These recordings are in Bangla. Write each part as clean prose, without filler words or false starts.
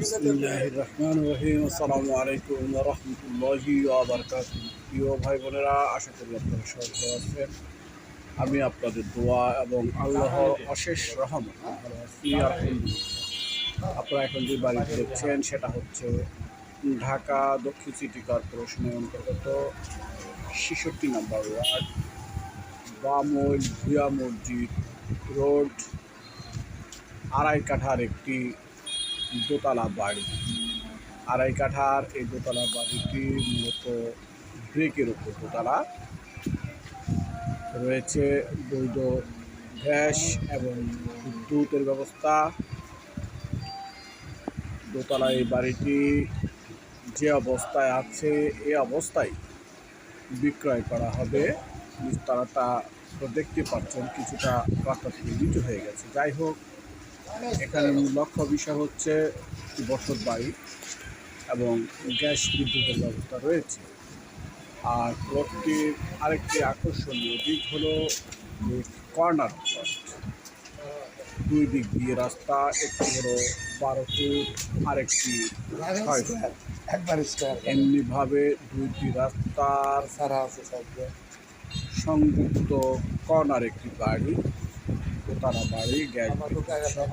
বিসমিল্লাহির রহমানির রহিম। আসসালামু আলাইকুম ওয়া রাহমাতুল্লাহি ওয়া বারাকাতুহু। প্রিয় ভাই বোনেরা, আশা করি আপনারা সবাই ভালো আছেন। আমি আপনাদের দোয়া এবং আল্লাহর অশেষ রহমত ভালো আছি, আলহামদুলিল্লাহ। আপনারা এখন যে বাড়িটি দেখছেন সেটা হচ্ছে ঢাকা দক্ষিণ সিটি কর্পোরেশনের অন্তর্গত ৬৬ নম্বর ওয়ার্ড, বামইল ভূয়া মসজিদ রোড, আড়াই কাঠার একটি দোতলা বাড়ি। আড়াই কাঠার এই দোতলা বাড়িটি মূলত ব্রিকের উপর দোতলা, রয়েছে বৈধ গ্যাস এবং বিদ্যুতের ব্যবস্থা। দোতলা এই বাড়িটি যে অবস্থায় আছে এই অবস্থায় বিক্রয় করা হবে। নিচতলাটা তো দেখতে পাচ্ছেন কিছুটা রাস্তা থেকে নিচু হয়ে গেছে। যাই হোক, এখানে লক্ষ্য বিষয় হচ্ছে বসত বাড়ি এবং গ্যাস বিদ্যুতের ব্যবস্থা রয়েছে। আর প্লটটির আরেকটি আকর্ষণীয় দিক হলো কর্নার প্লট, দুই দিক দিয়ে রাস্তা, একটি হলো 12 ফুট আরেকটি 6 ফুট। এমনিভাবে দুইটি রাস্তার সংযুক্ত কর্নার একটি বাড়ি, দোতলা বাড়ি, গ্যাস সহ।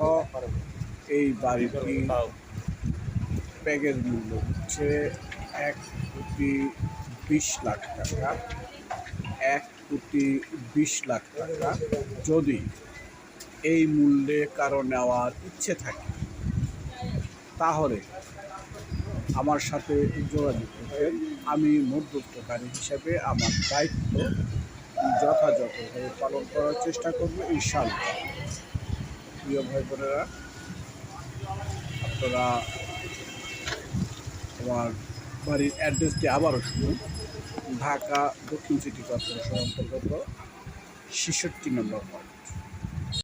এই বাড়িটি প্যাকেজ মূল্য হচ্ছে 1,20,00,000 টাকা। 1,20,00,000 টাকা। যদি এই মূল্যে কারো নেওয়ার ইচ্ছে থাকে তাহলে আমার সাথে যোগাযোগ করবেন। আমি মধ্যস্থকারী হিসাবে আমার দায়িত্ব যথাযথভাবে পালন করার চেষ্টা করব, ইনশাআল্লাহ। প্রিয় ভাই বোনেরা, আপনারা আমার বাড়ির অ্যাড্রেসটি আবারও শুনুন। ঢাকা দক্ষিণ সিটি কর্পোরেশন অন্তর্গত ৬৬ নম্বর ওয়ার্ড।